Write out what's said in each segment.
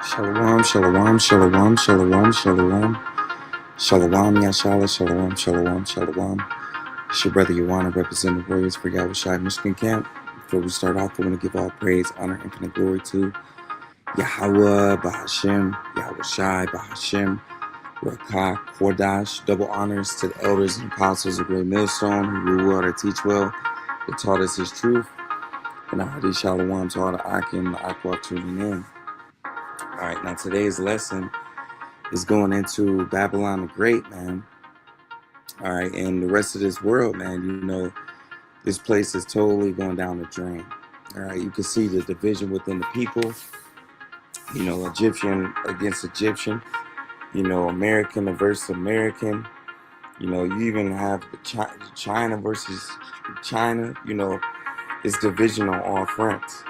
Shalom, shalom, shalom, shalom, shalom. Shalom, Yashala, shalom, shalom, shalom. It's your brother Yawana representing the Warriors for Yahushua Michigan Camp. Before we start off, we want to give all praise, honor, infinite glory to Yahweh, Bahashem, Yahushai, Bahashem, Rakah, Kordash. Double honors to the elders and apostles of Great Millstone who rule well to teach well, who taught us his truth. And Ahadi Shalom to all the Akim and the Aqua tuning in. All right, now today's lesson is going into Babylon the Great, man. All right, and the rest of this world, man, you know, this place is totally going down the drain. All right, you can see the division within the people, you know, Egyptian against Egyptian, you know, American versus American. You know, you even have the China versus China, you know, it's division on all fronts.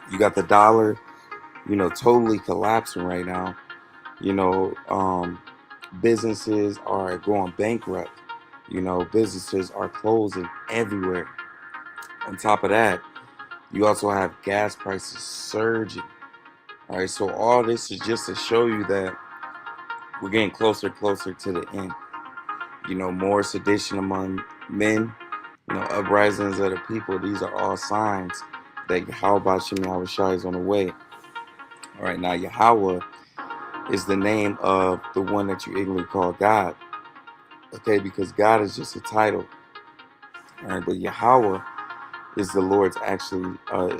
You got the dollar, you know, totally collapsing right now. You know, businesses are going bankrupt. You know, businesses are closing everywhere. On top of that, you also have gas prices surging. All right, so all this is just to show you that we're getting closer and closer to the end. You know, more sedition among men, you know, uprisings of the people. These are all signs that Yahweh Shai is on the way. All right, now Yahweh is the name of the one that you ignorantly call God. Okay, because God is just a title. All right, but Yahweh is the Lord's actually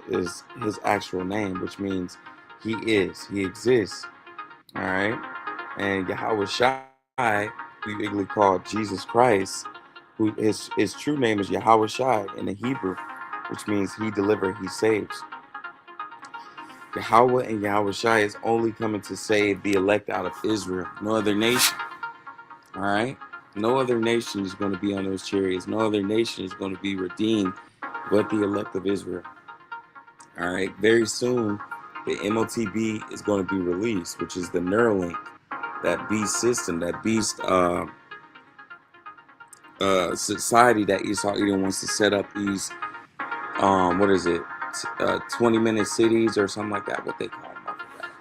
is his actual name, which means he exists. All right, and Yahweh Shai, who you ignorantly call Jesus Christ, who his true name is Yahweh Shai in the Hebrew, which means he delivers, he saves. Yahweh and Yahweh Shai is only coming to save the elect out of Israel, no other nation. All right, no other nation is going to be on those chariots. No other nation is going to be redeemed but the elect of Israel. All right, very soon the MOTB is going to be released, which is the Neuralink, that beast system, that beast society that Esau Edom wants to set up these, what is it, 20-minute cities or something like that, what they call them, I forgot.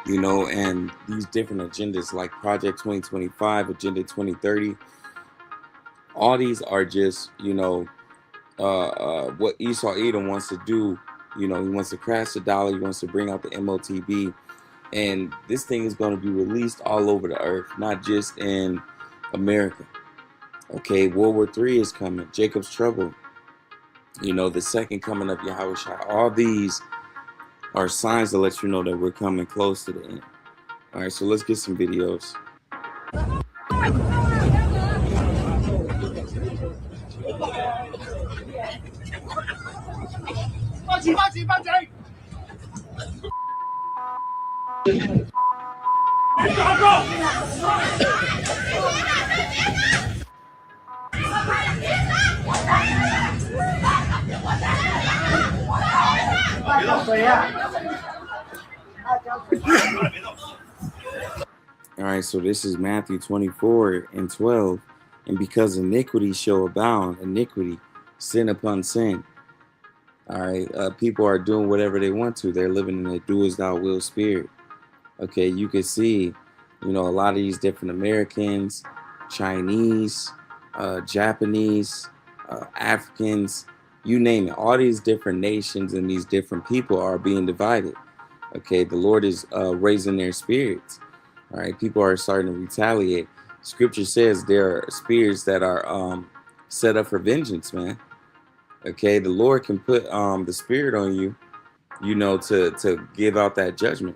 You know, and these different agendas like Project 2025, Agenda 2030, all these are just, you know, what Esau Edom wants to do. You know, he wants to crash the dollar, he wants to bring out the MOTB, and this thing is going to be released all over the earth, not just in America. Okay, World War III is coming, Jacob's Trouble, you know, the second coming of Yahweh Shai. All these are signs to let you know that we're coming close to the end. All right, so let's get some videos. All right, so this is Matthew 24:12. And because iniquity shall abound, iniquity, sin upon sin. All right, people are doing whatever they want to. They're living in a do as thou will spirit. Okay, you can see, you know, a lot of these different Americans, Chinese, Japanese, Africans, you name it. All these different nations and these different people are being divided. Okay, the Lord is raising their spirits. All right, people are starting to retaliate. Scripture says there are spirits that are set up for vengeance, man. Okay, the Lord can put the spirit on you, you know, to give out that judgment.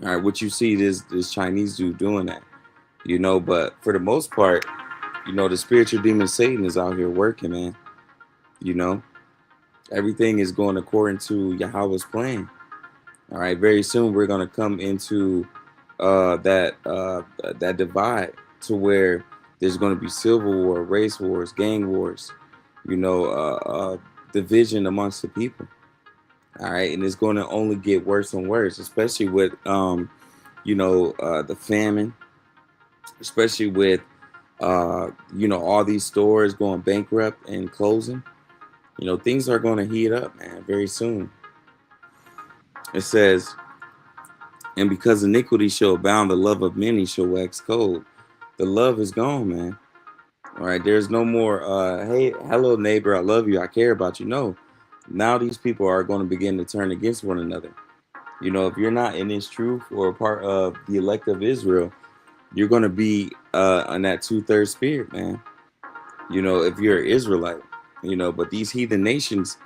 All right, what you see this Chinese dude doing that, you know, but for the most part, you know, the spiritual demon Satan is out here working, man. You know, everything is going according to Yahweh's plan. All right, very soon we're gonna come into that divide to where there's going to be civil war, race wars, gang wars, you know, division amongst the people. All right, and it's going to only get worse and worse, especially with you know, the famine, especially with you know, all these stores going bankrupt and closing. You know, things are going to heat up, man, very soon. It says, And because iniquity shall abound, the love of many shall wax cold. The love is gone, man. All right, there's no more, hey, hello, neighbor, I love you, I care about you. No, now these people are going to begin to turn against one another. You know, if you're not in this truth or a part of the elect of Israel, you're going to be on that 2/3 spirit, man. You know, if you're an Israelite, you know, but these heathen nations,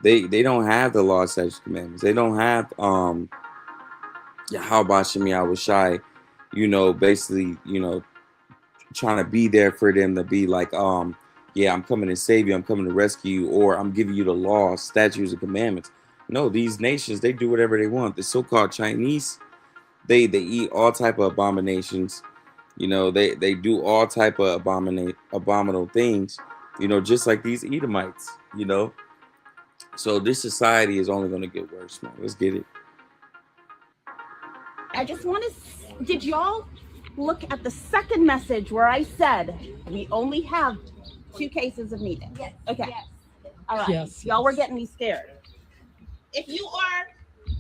they don't have the law, statutes, commandments. They don't have how about Shemi, I was shy, you know, basically, you know, trying to be there for them to be like, yeah, I'm coming to save you, I'm coming to rescue you, or I'm giving you the law, statutes, and commandments. No, these nations, they do whatever they want. The so-called Chinese, they eat all type of abominations. You know, they do all type of abominable things. You know, just like these Edomites. You know, so this society is only going to get worse, man. Let's get it. I just want to, did y'all look at the second message where I said we only have 2 cases of meeting? Yes. Okay. Yes. All right. Yes. Y'all were getting me scared. If you are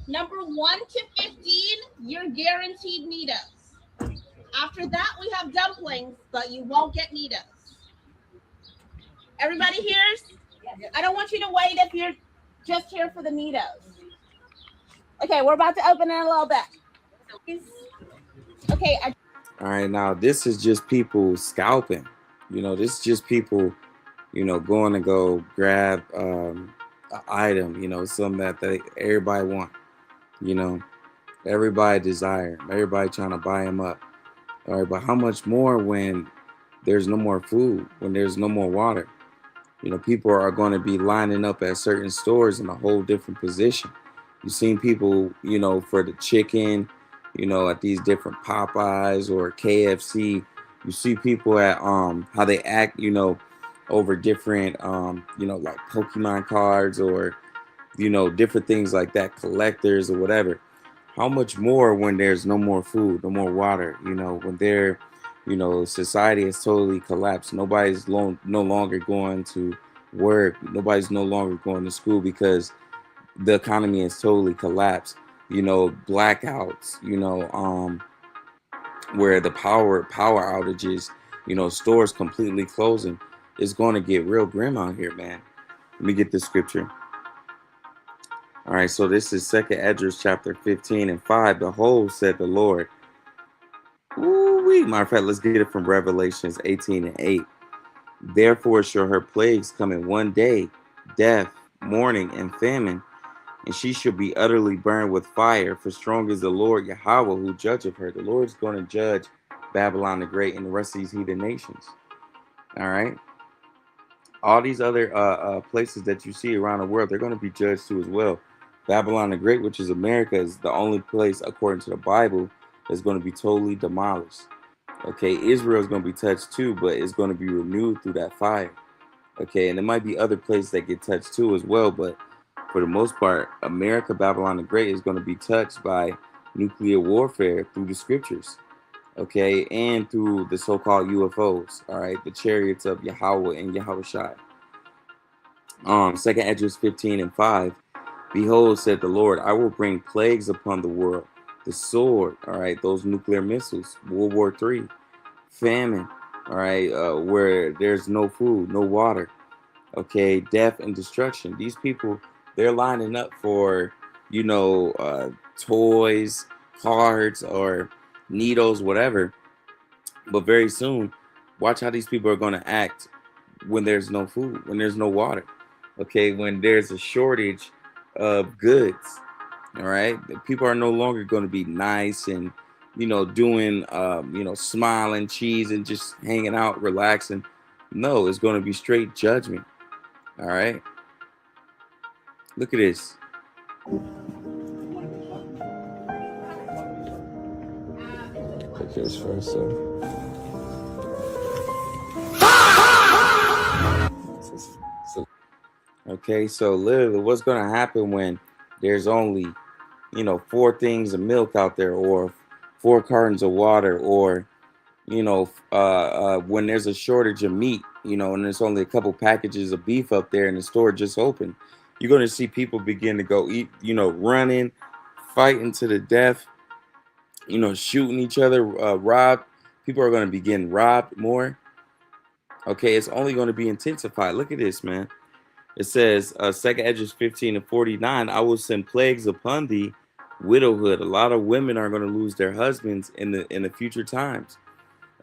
number 1 to 15, you're guaranteed Nitos. After that, we have dumplings, but you won't get Nitos. Everybody hears? Yes. I don't want you to wait if you're just here for the Nitos. Okay, we're about to open in a little bit. Okay. All right, now this is just people scalping. You know, this is just people, you know, going to go grab an item, you know, something that everybody want, you know, everybody desire, everybody trying to buy them up. All right, but how much more when there's no more food, when there's no more water? You know, people are going to be lining up at certain stores in a whole different position. You've seen people, you know, for the chicken, you know, at these different Popeyes or KFC. You see people at how they act, you know, over different you know, like Pokemon cards or, you know, different things like that, collectors or whatever. How much more when there's no more food, no more water, you know, when they're, you know, society has totally collapsed. Nobody's no longer going to work. Nobody's no longer going to school because the economy has totally collapsed. You know, blackouts, you know, where the power outages, you know, stores completely closing. It's going to get real grim out here, man. Let me get this scripture. All right, so this is 2nd Esdras chapter 15 and 5. Behold, said the Lord. Ooh-wee. Matter of fact, let's get it from Revelations 18 and 8. Therefore shall her plagues come in one day, death, mourning, and famine, and she shall be utterly burned with fire. For strong is the Lord Yahweh who judgeth her. The Lord's going to judge Babylon the Great and the rest of these heathen nations. All right. All these other places that you see around the world, they're going to be judged too as well. Babylon the Great, which is America, is the only place, according to the Bible, that's going to be totally demolished. Okay, Israel is going to be touched too, but it's going to be renewed through that fire. Okay, and there might be other places that get touched too as well, but for the most part, America, Babylon the Great, is going to be touched by nuclear warfare through the scriptures. Okay, and through the so-called UFOs. All right, the chariots of Yahweh and Yahushai. 2nd Esdras 15 and 5. Behold, said the Lord, I will bring plagues upon the world, the sword, all right, those nuclear missiles, World War III, famine, all right, where there's no food, no water, okay, death and destruction. These people, they're lining up for, you know, toys, cards, or needles, whatever. But very soon, watch how these people are going to act when there's no food, when there's no water, okay, when there's a shortage of goods. All right, people are no longer going to be nice and, you know, doing you know, smiling, cheese, and just hanging out, relaxing. No, it's going to be straight judgment. All right, look at this. Take this first. Okay, so literally, what's going to happen when there's only, you know, 4 things of milk out there, or 4 cartons of water, or, you know, when there's a shortage of meat, you know, and there's only a couple packages of beef up there and the store just open, you're going to see people begin to go eat, you know, running, fighting to the death. shooting each other, robbed. People are going to be getting robbed more. Okay, it's only going to be intensified. Look at this, man. It says, Second Edges 15-49, I will send plagues upon thee, widowhood. A lot of women are going to lose their husbands in the future times.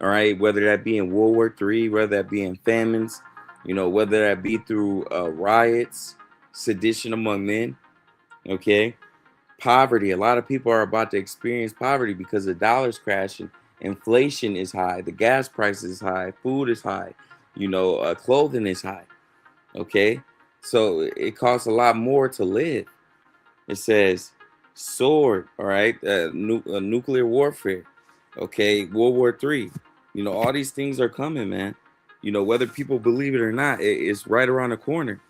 All right, whether that be in World War III, whether that be in famines, whether that be through riots, sedition among men. Okay, poverty. A lot of people are about to experience poverty because the dollar's crashing, inflation is high, the gas price is high, food is high, clothing is high. Okay, so it costs a lot more to live. It says sword, all right, nuclear warfare. Okay, World War III. All these things are coming, man. Whether people believe it or not, it's right around the corner.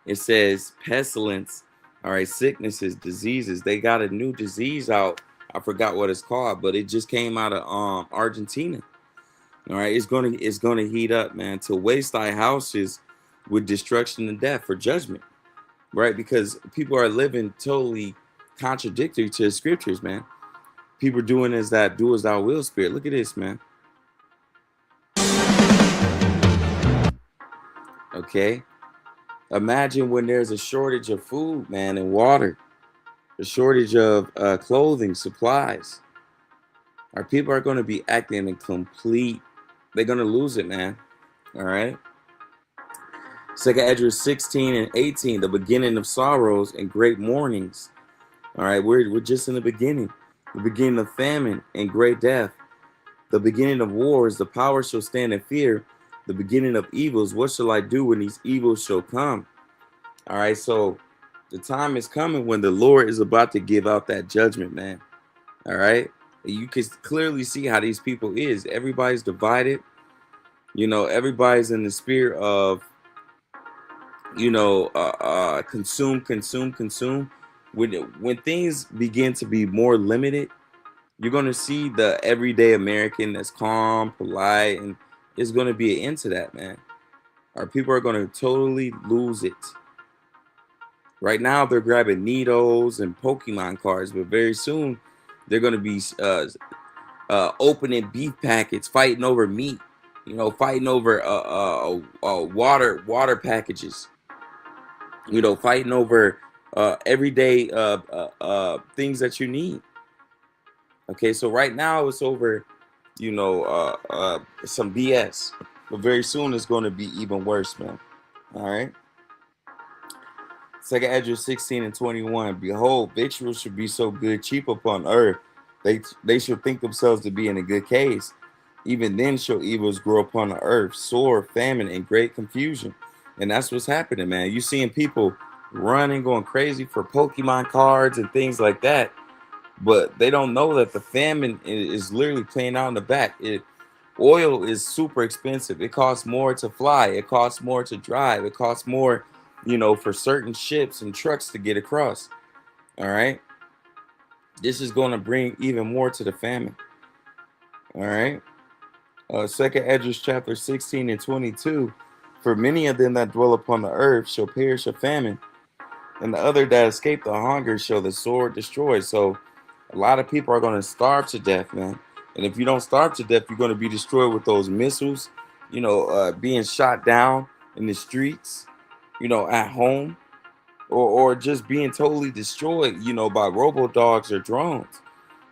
It says pestilence, all right, sicknesses, diseases. They got a new disease out. I forgot what it's called, but it just came out of Argentina. All right, it's gonna heat up, man, to waste thy houses with destruction and death for judgment, right? Because people are living totally contradictory to the scriptures, man. People doing as that do as thou will spirit. Look at this, man. Okay, imagine when there's a shortage of food, man, and water, a shortage of clothing, supplies. Our people are going to be acting in complete. They're going to lose it, man. All right. Second Esdras 16-18, the beginning of sorrows and great mournings. All right, we're just in the beginning of famine and great death, the beginning of wars. The power shall stand in fear, the beginning of evils. What shall I do when these evils shall come? All right, so the time is coming when the Lord is about to give out that judgment, man. All right, you can clearly see how these people is. Everybody's divided. Everybody's in the spirit of consume. When things begin to be more limited, you're going to see the everyday American that's calm, polite, and it's going to be an end to that, man. Our people are going to totally lose it. Right now, they're grabbing needles and Pokemon cards, but very soon they're going to be opening beef packets, fighting over meat, fighting over water packages, fighting over everyday things that you need. Okay, so right now it's over, some BS, but very soon it's going to be even worse, man. All right. Second Esdras 16-21. Behold, victuals should be so good, cheap upon earth. They should think themselves to be in a good case. Even then shall evils grow upon the earth, sword, famine, and great confusion. And that's what's happening, man. You seeing people running, going crazy for Pokemon cards and things like that. But they don't know that the famine is literally playing out in the back. Oil is super expensive. It costs more to fly. It costs more to drive. It costs more, for certain ships and trucks to get across. All right. This is going to bring even more to the famine. All right. Second Esdras chapter 16-22. For many of them that dwell upon the earth shall perish of famine, and the other that escape the hunger shall the sword destroy. So a lot of people are going to starve to death, man. And if you don't starve to death, you're going to be destroyed with those missiles, being shot down in the streets, at home, or just being totally destroyed, by robo dogs or drones.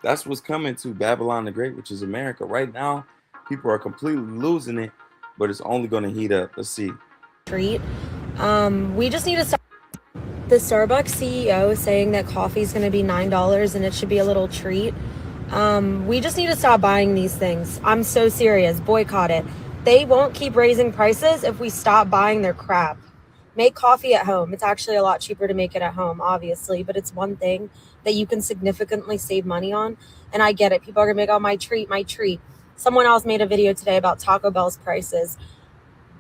That's what's coming to Babylon the Great, which is America. Right now, people are completely losing it, but it's only going to heat up. Let's see. Treat. We just need to start. The Starbucks CEO is saying that coffee is going to be $9 and it should be a little treat. We just need to stop buying these things. I'm so serious. Boycott it. They won't keep raising prices if we stop buying their crap. Make coffee at home. It's actually a lot cheaper to make it at home, obviously, but it's one thing that you can significantly save money on. And I get it. People are going to make, oh, my treat. Someone else made a video today about Taco Bell's prices.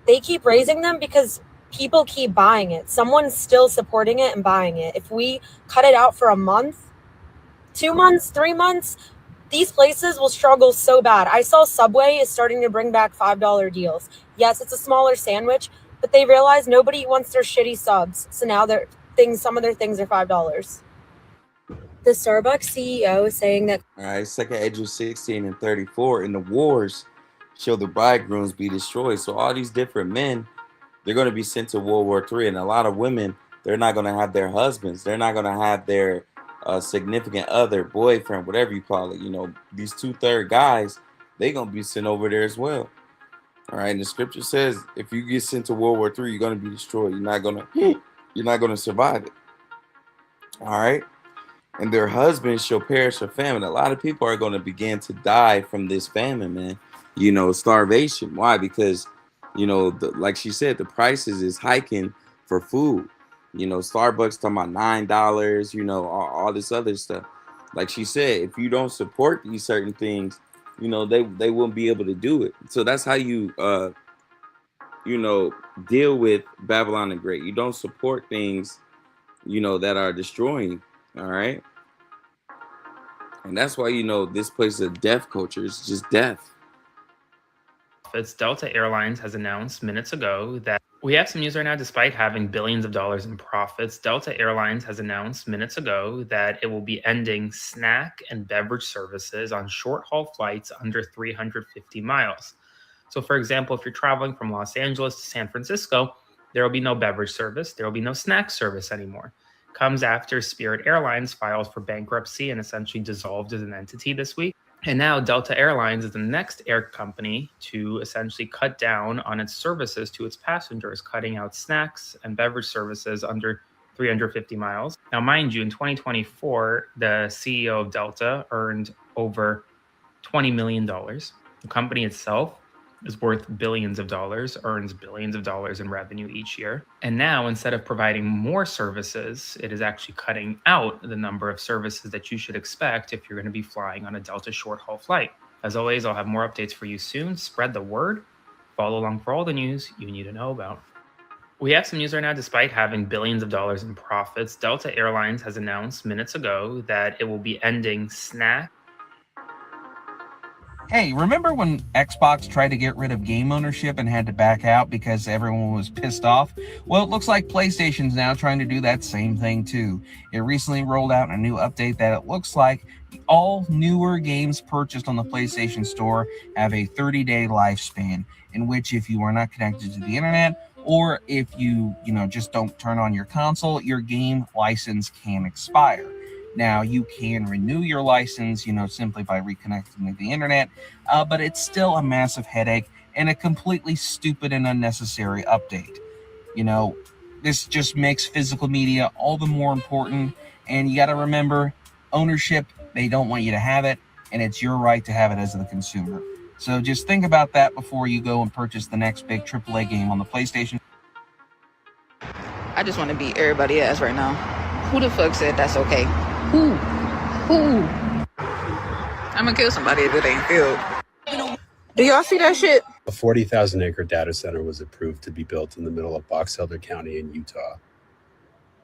They keep raising them because people keep buying it. Someone's still supporting it and buying it. If we cut it out for a month, 2 months, 3 months, these places will struggle so bad. I saw Subway is starting to bring back $5 deals. Yes, it's a smaller sandwich, but they realize nobody wants their shitty subs. So now some of their things are $5. The Starbucks CEO is saying that. All right, 2 Edge 16 and 34. In the wars, shall the bridegrooms be destroyed. So all these different men, they're going to be sent to World War III. And a lot of women, they're not going to have their husbands. They're not going to have their significant other, boyfriend, whatever you call it. You know, these 2/3 guys, they're going to be sent over there as well. All right, and the scripture says, if you get sent to World War III, you're going to be destroyed. You're not going to survive it. All right. And their husbands shall perish for famine. A lot of people are going to begin to die from this famine, man. You know, starvation. Why? Because, you know, like she said, the prices is hiking for food. You know, Starbucks talking about $9, you know, all this other stuff. Like she said, if you don't support these certain things, you know, they won't be able to do it. So that's how you, you know, deal with Babylon the Great. You don't support things, you know, that are destroying. All right. And that's why, you know, this place is a death culture. It's just death. Delta Airlines has announced minutes ago that we have some news right now. Despite having billions of dollars in profits, Delta Airlines has announced minutes ago that it will be ending snack and beverage services on short-haul flights under 350 miles. So, for example, if you're traveling from Los Angeles to San Francisco, there will be no beverage service. There will be no snack service anymore. Comes after Spirit Airlines filed for bankruptcy and essentially dissolved as an entity this week. And now Delta Airlines is the next air company to essentially cut down on its services to its passengers, cutting out snacks and beverage services under 350 miles. Now, mind you, in 2024, the CEO of Delta earned over $20 million. The company itself is worth billions of dollars, earns billions of dollars in revenue each year. And now, instead of providing more services, it is actually cutting out the number of services that you should expect if you're going to be flying on a Delta short-haul flight. As always, I'll have more updates for you soon. Spread the word. Follow along for all the news you need to know about. We have some news right now. Despite having billions of dollars in profits, Delta Airlines has announced minutes ago that it will be ending snack. Hey, remember when Xbox tried to get rid of game ownership and had to back out because everyone was pissed off? Well, it looks like PlayStation's now trying to do that same thing too. It recently rolled out a new update that it looks like all newer games purchased on the PlayStation Store have a 30-day lifespan, in which if you are not connected to the internet, or if you just don't turn on your console, your game license can expire. Now, you can renew your license, simply by reconnecting to the internet, but it's still a massive headache and a completely stupid and unnecessary update. This just makes physical media all the more important, and you got to remember, ownership, they don't want you to have it, and it's your right to have it as the consumer. So just think about that before you go and purchase the next big AAA game on the PlayStation. I just want to beat everybody ass right now. Who the fuck said that's okay? Who? I'm gonna kill somebody if it ain't filled. Do y'all see that shit? A 40,000-acre data center was approved to be built in the middle of Box Elder County in Utah.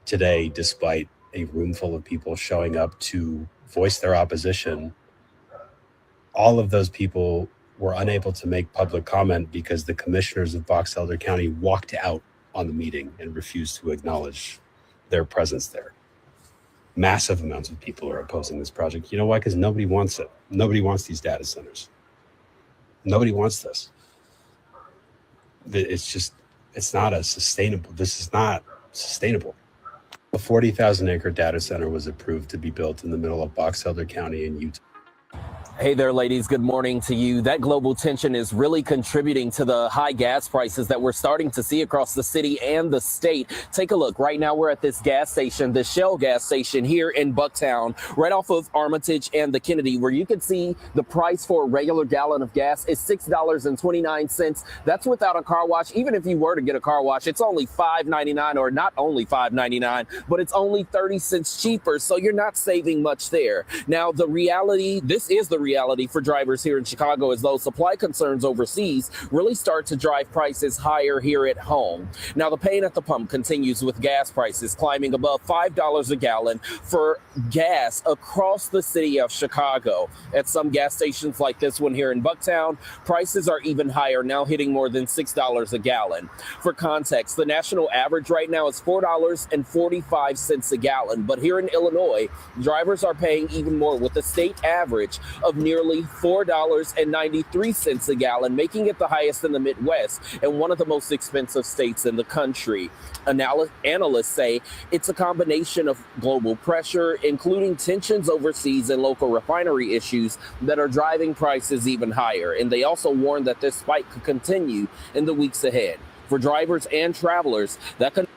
Today, despite a room full of people showing up to voice their opposition, all of those people were unable to make public comment because the commissioners of Box Elder County walked out on the meeting and refused to acknowledge their presence there. Massive amounts of people are opposing this project. You know why? Because nobody wants it. Nobody wants these data centers. Nobody wants this. It's not sustainable. This is not sustainable. A 40,000-acre data center was approved to be built in the middle of Box Elder County in Utah. Hey there, ladies. Good morning to you. That global tension is really contributing to the high gas prices that we're starting to see across the city and the state. Take a look. Right now, we're at this gas station, the Shell gas station here in Bucktown, right off of Armitage and the Kennedy, where you can see the price for a regular gallon of gas is $6.29. That's without a car wash. Even if you were to get a car wash, it's only $5.99, or not only $5.99, but it's only 30 cents cheaper. So you're not saving much there. Now, this is the reality for drivers here in Chicago is those supply concerns overseas really start to drive prices higher here at home. Now, the pain at the pump continues with gas prices climbing above $5 a gallon for gas across the city of Chicago. At some gas stations like this one here in Bucktown, prices are even higher, now hitting more than $6 a gallon. For context, the national average right now is $4.45 a gallon, but here in Illinois, drivers are paying even more, with a state average of nearly $4.93 a gallon, making it the highest in the Midwest and one of the most expensive states in the country. Analysts say it's a combination of global pressure, including tensions overseas and local refinery issues, that are driving prices even higher. And they also warn that this spike could continue in the weeks ahead. For drivers and travelers, that could.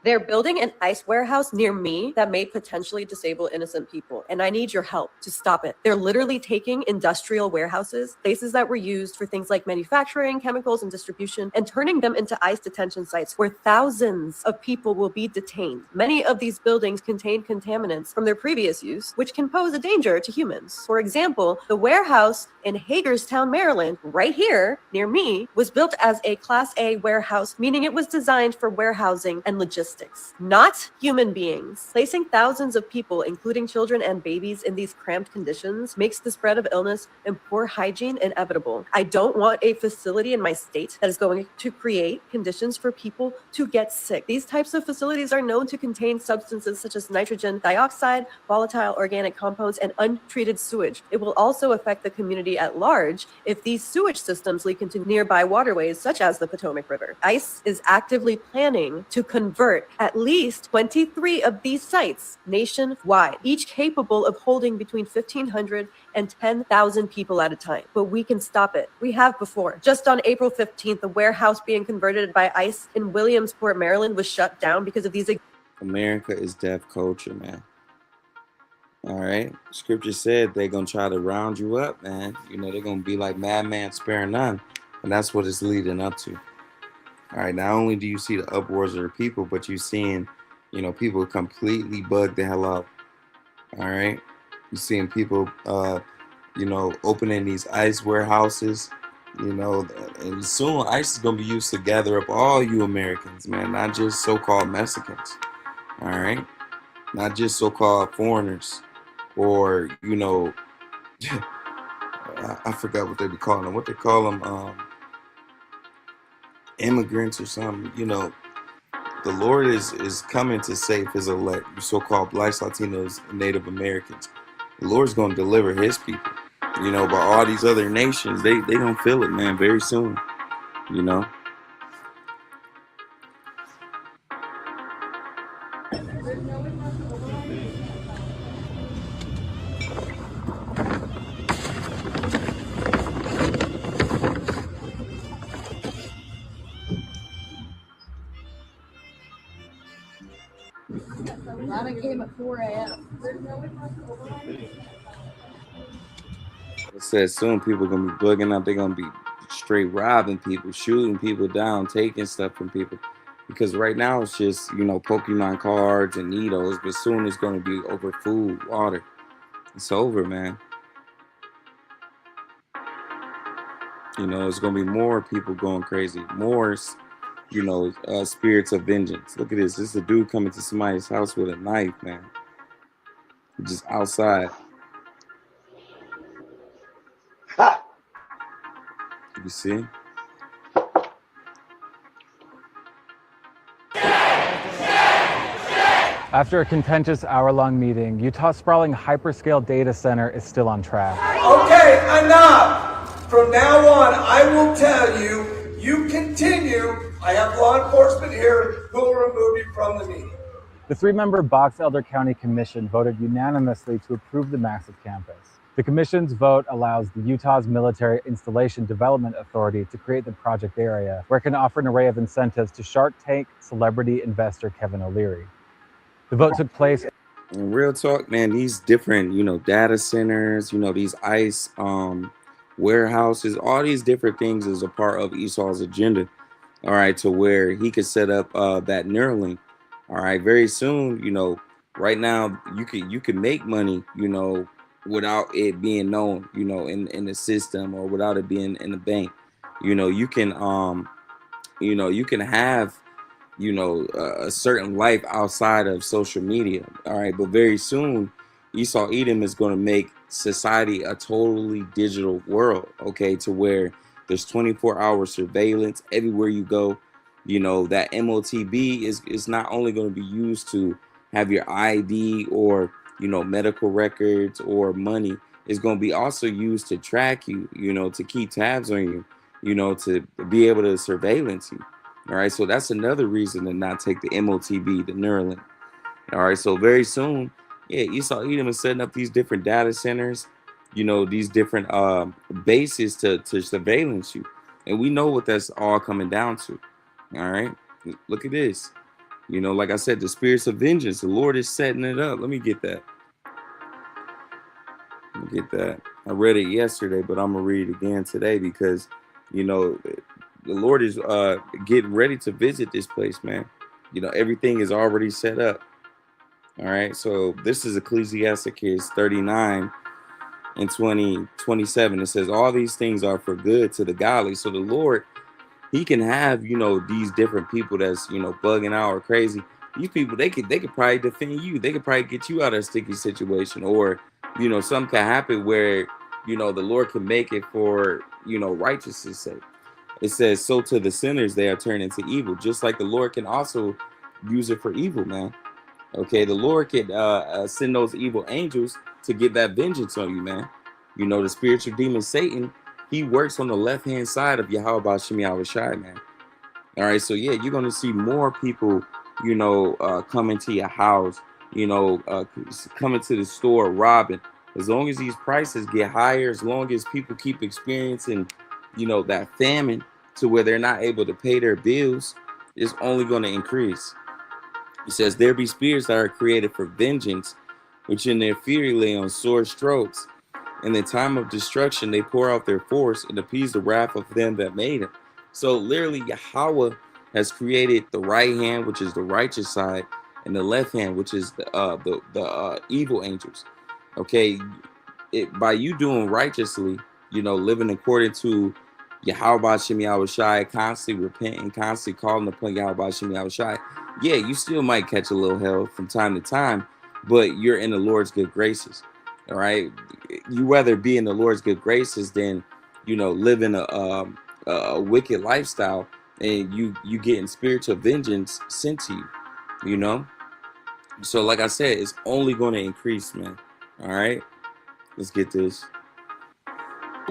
They're building an ICE warehouse near me that may potentially disable innocent people, and I need your help to stop it. They're literally taking industrial warehouses, places that were used for things like manufacturing, chemicals, and distribution, and turning them into ICE detention sites where thousands of people will be detained. Many of these buildings contain contaminants from their previous use, which can pose a danger to humans. For example, the warehouse in Hagerstown, Maryland, right here near me, was built as a Class A warehouse, meaning it was designed for warehousing and logistics, not human beings. Placing thousands of people, including children and babies, in these cramped conditions makes the spread of illness and poor hygiene inevitable. I don't want a facility in my state that is going to create conditions for people to get sick. These types of facilities are known to contain substances such as nitrogen dioxide, volatile organic compounds, and untreated sewage. It will also affect the community at large if these sewage systems leak into nearby waterways, such as the Potomac River. ICE is actively planning to convert at least 23 of these sites nationwide, each capable of holding between 1,500 and 10,000 people at a time. But we can stop it. We have before. Just on April 15th, the warehouse being converted by ICE in Williamsport, Maryland was shut down because of these. America is deaf culture, man. All right. Scripture said they're going to try to round you up, man. You know, they're going to be like madman sparing none. And that's what it's leading up to. All right. Not only do you see the uproars of the people, but you're seeing, you know, people completely bug the hell out. All right. You're seeing people, you know, opening these ICE warehouses, you know, and soon ICE is going to be used to gather up all you Americans, man, not just so-called Mexicans. All right. Not just so-called foreigners or, you know, I forgot what they be calling them. What they call them, immigrants or something. You know, the Lord is coming to save his elect, so-called Blacks, Latinos, and Native Americans. The Lord's going to deliver his people. You know, but all these other nations, they don't feel it, man, very soon. You know. I came at 4 a.m. It says soon people are going to be bugging out. They're going to be straight robbing people, shooting people down, taking stuff from people. Because right now it's just, you know, Pokemon cards and needles. But soon it's going to be over food, water. It's over, man. You know, it's going to be more people going crazy. More, you know, spirits of vengeance. Look at this. This is a dude coming to somebody's house with a knife, man. Just outside. You see? After a contentious hour-long meeting, Utah's sprawling hyperscale data center is still on track. Okay, enough! From now on, I will tell you, you continue. I have law enforcement here who will remove you from the meeting. The three-member Box Elder County Commission voted unanimously to approve the massive campus. The commission's vote allows the Utah's Military Installation Development Authority to create the project area, where it can offer an array of incentives to Shark Tank celebrity investor Kevin O'Leary. The vote took place. In real talk, man, these different, you know, data centers, you know, these ICE warehouses, all these different things is a part of Esau's agenda. All right, to where he could set up that Neuralink. All right, very soon, you know, right now you can make money, you know, without it being known, in the system, or without it being in the bank. You can you can have a certain life outside of social media. All right, but very soon Esau Edom is going to make society a totally digital world, okay, to where there's 24-hour surveillance everywhere you go. That MOTB is not only going to be used to have your ID or medical records or money. It's going to be also used to track you, to keep tabs on you, to be able to surveillance you. All right, so that's another reason to not take the MOTB, the Neuralink. All right, so very soon, yeah, Esau Edom is setting up these different data centers, these different bases to surveillance you. And we know what that's all coming down to. All right, look at this. Like I said, the spirits of vengeance, the Lord is setting it up. Let me get that. I read it yesterday, but I'm going to read it again today because, the Lord is getting ready to visit this place, man. Everything is already set up. All right, so this is Ecclesiastes 39 and 27. It says, all these things are for good to the godly. So the Lord, he can have, these different people that's, bugging out or crazy. These people, they could probably defend you. They could probably get you out of a sticky situation, or, something can happen where, the Lord can make it for, righteousness' sake. It says, so to the sinners, they are turned into evil, just like the Lord can also use it for evil, man. Okay, the Lord can send those evil angels to get that vengeance on you, man. The spiritual demon Satan, he works on the left-hand side of Yahweh Ba'Shem Yahushai, man. All right, so yeah, you're going to see more people, coming to your house, coming to the store, robbing. As long as these prices get higher, as long as people keep experiencing, that famine to where they're not able to pay their bills, it's only going to increase. It says, there be spirits that are created for vengeance, which in their fury lay on sore strokes. In the time of destruction, they pour out their force and appease the wrath of them that made them. So literally, Yahweh has created the right hand, which is the righteous side, and the left hand, which is the evil angels. Okay, by you doing righteously, living according to Yahweh Ba'Shem Yahushai, constantly repenting, constantly calling upon Yahweh Ba'Shem Yahushai. Yeah, you still might catch a little hell from time to time, but you're in the Lord's good graces. All right, you rather be in the Lord's good graces than, living a wicked lifestyle and you getting spiritual vengeance sent to you. So like I said, it's only going to increase, man. All right, let's get this.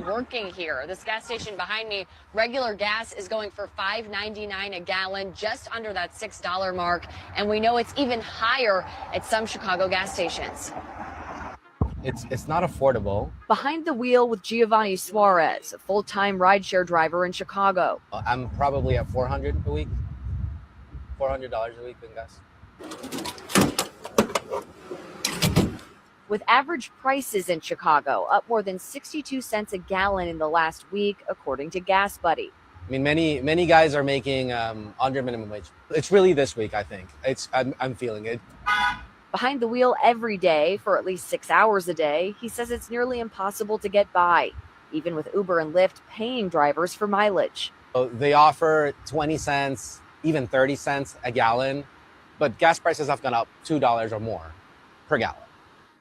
Working here. This gas station behind me, regular gas is going for $5.99 a gallon, just under that $6 mark. And we know it's even higher at some Chicago gas stations. It's not affordable. Behind the wheel with Giovanni Suarez, a full-time rideshare driver in Chicago. I'm probably at $400 a week. $400 a week in gas. With average prices in Chicago up more than 62 cents a gallon in the last week, according to Gas Buddy. I mean, many guys are making under minimum wage. It's really this week, I think. I'm feeling it. Behind the wheel every day for at least 6 hours a day, he says it's nearly impossible to get by, even with Uber and Lyft paying drivers for mileage. So they offer 20 cents, even 30 cents a gallon, but gas prices have gone up $2 or more per gallon.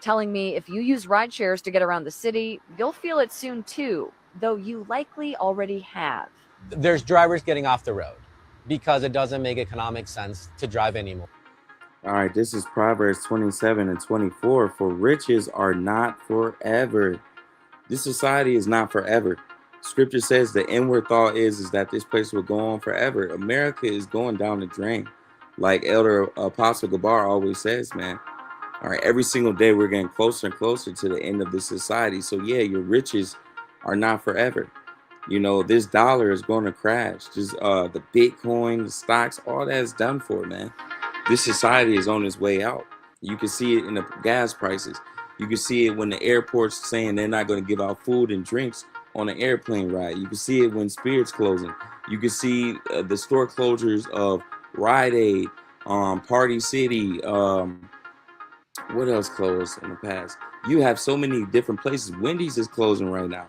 Telling me if you use ride shares to get around the city, you'll feel it soon too, though you likely already have. There's drivers getting off the road because it doesn't make economic sense to drive anymore. All right, this is Proverbs 27 and 24. For riches are not forever. This society is not forever. Scripture says the inward thought is that this place will go on forever. America is going down the drain. Like Elder Apostle Gabar always says, man. All right, every single day we're getting closer and closer to the end of this society. So yeah, your riches are not forever. This dollar is going to crash. Just the Bitcoin, the stocks, all that is done for, man. This society is on its way out. You can see it in the gas prices. You can see it when the airport's saying they're not going to give out food and drinks on an airplane ride. You can see it when Spirit's closing. You can see the store closures of Rite Aid, Party City, What else closed in the past? You have so many different places. Wendy's is closing right now.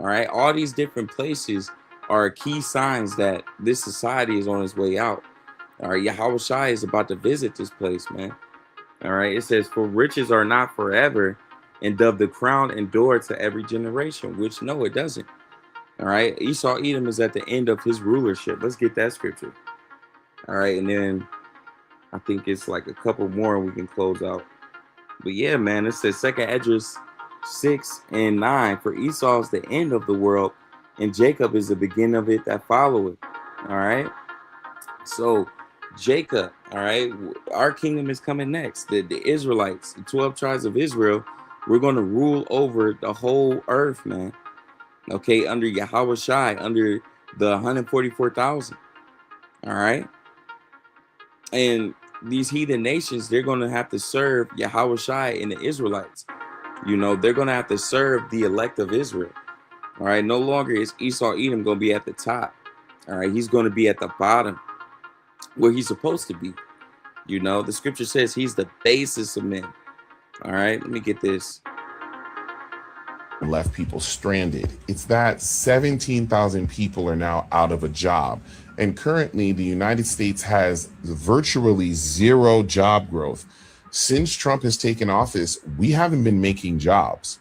All right. All these different places are key signs that this society is on its way out. All right. Yahweh Shai is about to visit this place, man. All right. It says, for riches are not forever, and doth the crown endure to every generation, which no, it doesn't. All right. Esau Edom is at the end of his rulership. Let's get that scripture. All right. And then I think it's like a couple more we can close out. But yeah, man, it says 2nd Esdras 6 and 9. For Esau is the end of the world, and Jacob is the beginning of it that followeth. All right. So Jacob, all right, our kingdom is coming next. The Israelites, the 12 tribes of Israel, we're going to rule over the whole earth, man. Okay, under Yahweh Shai, under the 144,000. All right. And these heathen nations, they're going to have to serve Yahweh Shai and the Israelites. You know, they're going to have to serve the elect of Israel. All right. No longer is Esau Edom going to be at the top. All right. He's going to be at the bottom where he's supposed to be. You know, the scripture says he's the basis of men. All right. Let me get this. Left people stranded. It's that 17,000 people are now out of a job. And currently, the United States has virtually zero job growth. Since Trump has taken office, we haven't been making jobs.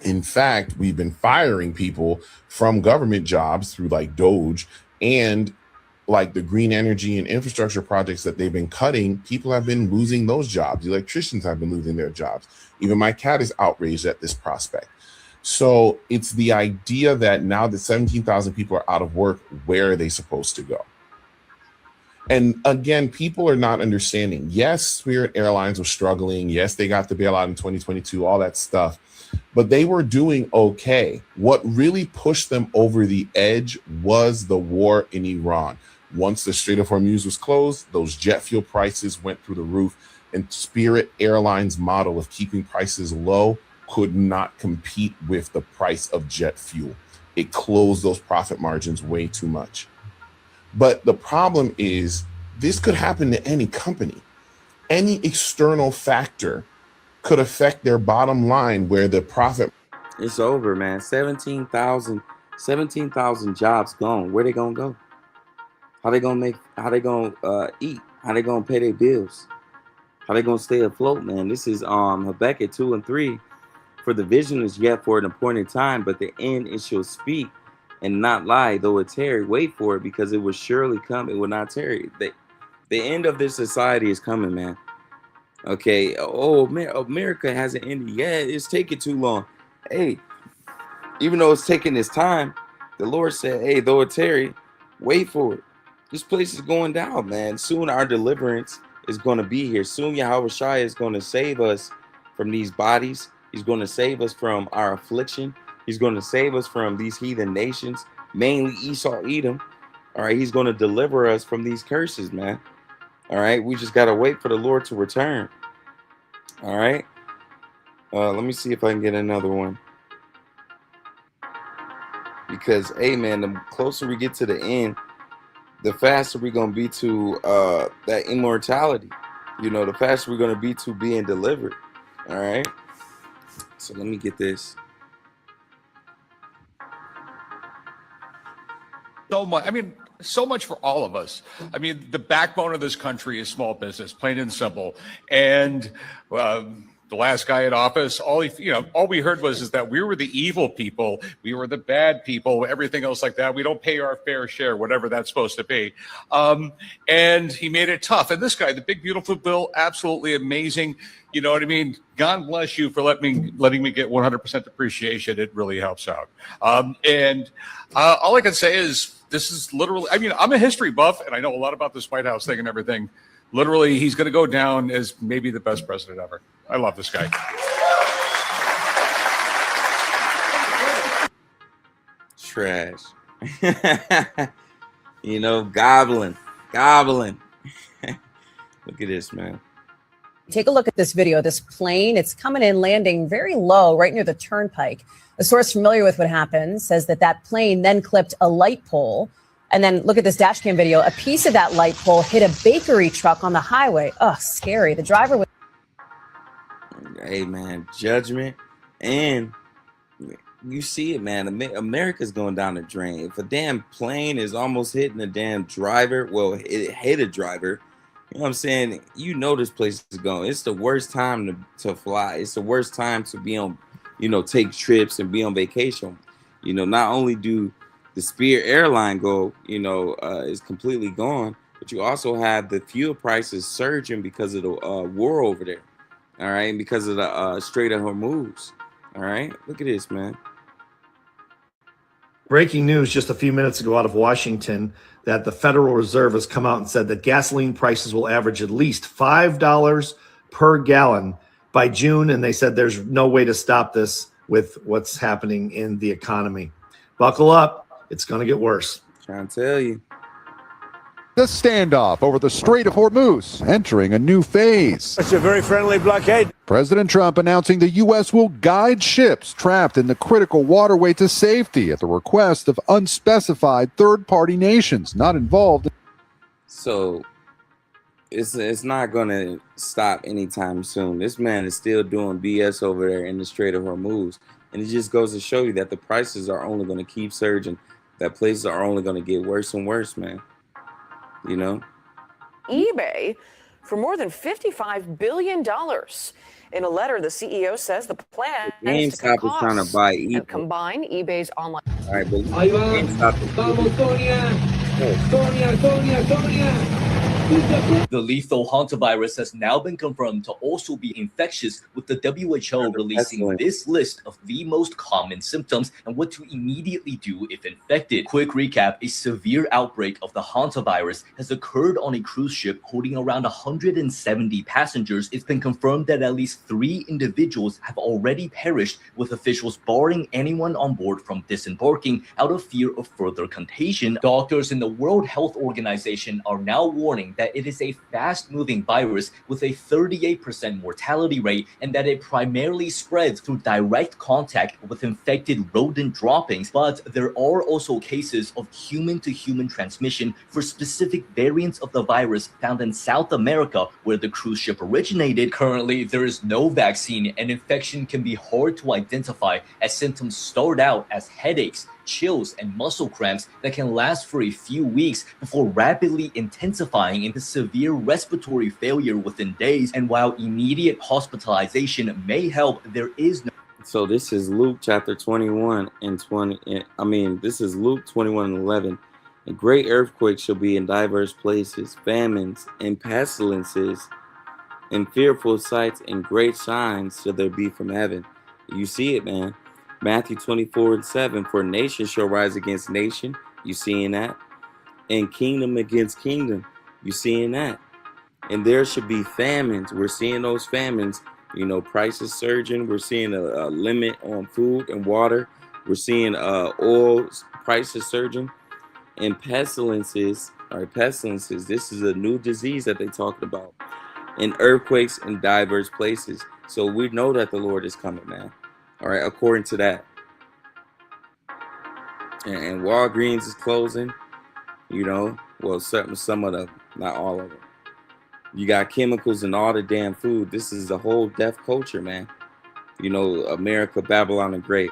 In fact, we've been firing people from government jobs through like Doge and like the green energy and infrastructure projects that they've been cutting. People have been losing those jobs. Electricians have been losing their jobs. Even my cat is outraged at this prospect. So it's the idea that now that 17,000 people are out of work, where are they supposed to go? And again, people are not understanding. Yes, Spirit Airlines was struggling. Yes, they got the bailout in 2022, all that stuff. But they were doing okay. What really pushed them over the edge was the war in Iran. Once the Strait of Hormuz was closed, those jet fuel prices went through the roof, and Spirit Airlines' model of keeping prices low could not compete with the price of jet fuel. It closed those profit margins way too much. But the problem is this could happen to any company. Any external factor could affect their bottom line where the profit. It's over, man. 17,000 jobs gone. Where they gonna go? How they gonna eat? How they gonna pay their bills? How they gonna stay afloat, man? This is Habakkuk 2 and 3. For the vision is yet for an appointed time, but the end it shall speak and not lie, though it tarry. Wait for it, because it will surely come. It will not tarry. The end of this society is coming, man. Okay. Oh, America hasn't ended yet. It's taking too long. Hey, even though it's taking its time, the Lord said, hey, though it tarry, wait for it. This place is going down, man. Soon our deliverance is going to be here. Soon Yahweh Shai is going to save us from these bodies. He's going to save us from our affliction. He's going to save us from these heathen nations, mainly Esau Edom. All right. He's going to deliver us from these curses, man. All right. We just got to wait for the Lord to return. All right. Let me see if I can get another one. Because, hey, man, the closer we get to the end, the faster we're going to be to that immortality. You know, the faster we're going to be to being delivered. All right. So let me get this. So much. I mean, so much for all of us. I mean, the backbone of this country is small business, plain and simple. And the last guy in office, all we heard was that we were the evil people, we were the bad people, everything else like that. We don't pay our fair share, whatever that's supposed to be. And he made it tough. And this guy, the big beautiful bill, absolutely amazing. You know what I mean? God bless you for letting me get 100% depreciation. It really helps out. And all I can say is this is literally, I mean, I'm a history buff and I know a lot about this White House thing and everything. Literally, he's going to go down as maybe the best president ever. I love this guy. Trash. You know, gobbling. Look at this, man. Take a look at this video. This plane, it's coming in, landing very low, right near the turnpike. A source familiar with what happened says that plane then clipped a light pole. And then look at this dash cam video. A piece of that light pole hit a bakery truck on the highway. Oh, scary. The driver was... hey man, judgment, and you see it, man. America's going down the drain. If a damn plane is almost hitting a damn driver, well, it hit a driver. You know what I'm saying? You know this place is going. It's the worst time to fly. It's the worst time to be on, take trips and be on vacation. Not only do the Spirit airline go, is completely gone, but you also have the fuel prices surging because of the war over there. All right, and because of the Strait of Hormuz. All right, look at this, man. Breaking news just a few minutes ago out of Washington that the Federal Reserve has come out and said that gasoline prices will average at least $5 per gallon by June. And they said there's no way to stop this with what's happening in the economy. Buckle up. It's going to get worse. Trying to tell you. The standoff over the Strait of Hormuz entering a new phase. It's a very friendly blockade. President Trump announcing the U.S. will guide ships trapped in the critical waterway to safety at the request of unspecified third-party nations not involved. So it's not going to stop anytime soon. This man is still doing BS over there in the Strait of Hormuz. And it just goes to show you that the prices are only going to keep surging, that places are only going to get worse and worse, man. eBay for more than $55 billion. In a letter, the CEO says the plan is to cut GameStop is trying to buy eBay. and combine eBay's online. All right, but GameStop The lethal hantavirus has now been confirmed to also be infectious, with the WHO releasing this list of the most common symptoms and what to immediately do if infected. Quick recap: a severe outbreak of the hantavirus has occurred on a cruise ship holding around 170 passengers. It's been confirmed that at least 3 individuals have already perished, with officials barring anyone on board from disembarking out of fear of further contagion. Doctors in the World Health Organization are now warning that it is a fast-moving virus with a 38% mortality rate, and that it primarily spreads through direct contact with infected rodent droppings. But there are also cases of human-to-human transmission for specific variants of the virus found in South America, where the cruise ship originated. Currently, there is no vaccine, and infection can be hard to identify, as symptoms start out as headaches, chills, and muscle cramps that can last for a few weeks before rapidly intensifying into severe respiratory failure within days. And while immediate hospitalization may help, there is no. So this is Luke chapter 21 and 20. This is Luke 21 and 11. A great earthquake shall be in diverse places, famines and pestilences, and fearful sights and great signs shall there be from heaven. You see it, man. Matthew 24 and 7, for nation shall rise against nation. You seeing that? And kingdom against kingdom. You seeing that? And there should be famines. We're seeing those famines. Prices surging. We're seeing a limit on food and water. We're seeing oil prices surging. And pestilences. All right, pestilences. This is a new disease that they talked about. And earthquakes in diverse places. So we know that the Lord is coming, man. All right, according to that. And Walgreens is closing, well, some of them, not all of them. You got chemicals in all the damn food. This is a whole death culture, man. America, Babylon the Great.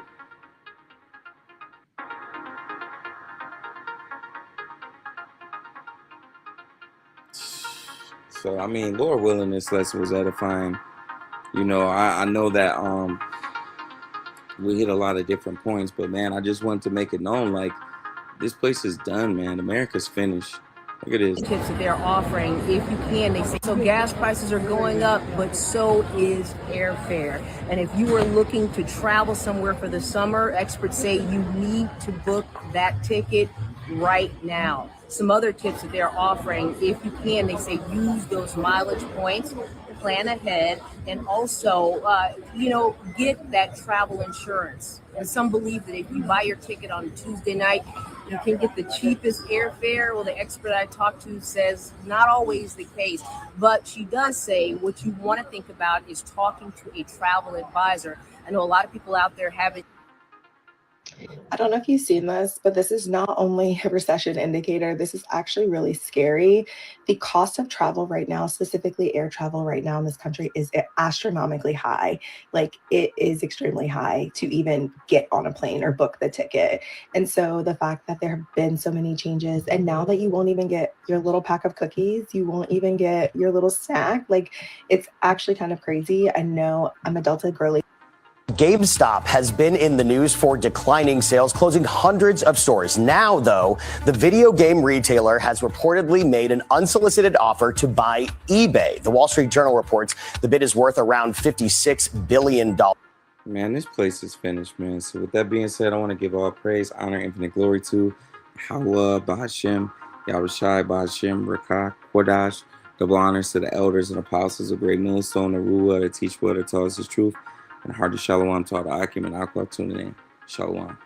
So, Lord willing, this lesson was edifying. I know that we hit a lot of different points, but man, I just wanted to make it known, like, this place is done, man. America's finished. Look at this. Tips that they're offering, if you can, they say. So gas prices are going up, but so is airfare. And if you are looking to travel somewhere for the summer, experts say you need to book that ticket right now. Some other tips that they're offering, if you can, they say use those mileage points, plan ahead, and also, get that travel insurance. And some believe that if you buy your ticket on Tuesday night, you can get the cheapest airfare. Well, the expert I talked to says not always the case, but she does say what you want to think about is talking to a travel advisor. I know a lot of people out there have it. I don't know if you've seen this, but this is not only a recession indicator, this is actually really scary. The cost of travel right now, specifically air travel right now in this country, is astronomically high. Like, it is extremely high to even get on a plane or book the ticket. And so the fact that there have been so many changes, and now that you won't even get your little pack of cookies, you won't even get your little snack, like, it's actually kind of crazy. I know I'm a Delta girly. GameStop has been in the news for declining sales, closing hundreds of stores. Now, though, the video game retailer has reportedly made an unsolicited offer to buy eBay. The Wall Street Journal reports the bid is worth around $56 billion. Man, this place is finished, man. So with that being said, I want to give all praise, honor, infinite glory to Hawa, Bahashim, Yahushai, Bahashim, Rakah, Kodash. Double honors to the elders and apostles of Great Millstone, the Ruah, to teach what it tells us the truth. And hearty shalom to all the Akim and Aqua tuning in. Shalom.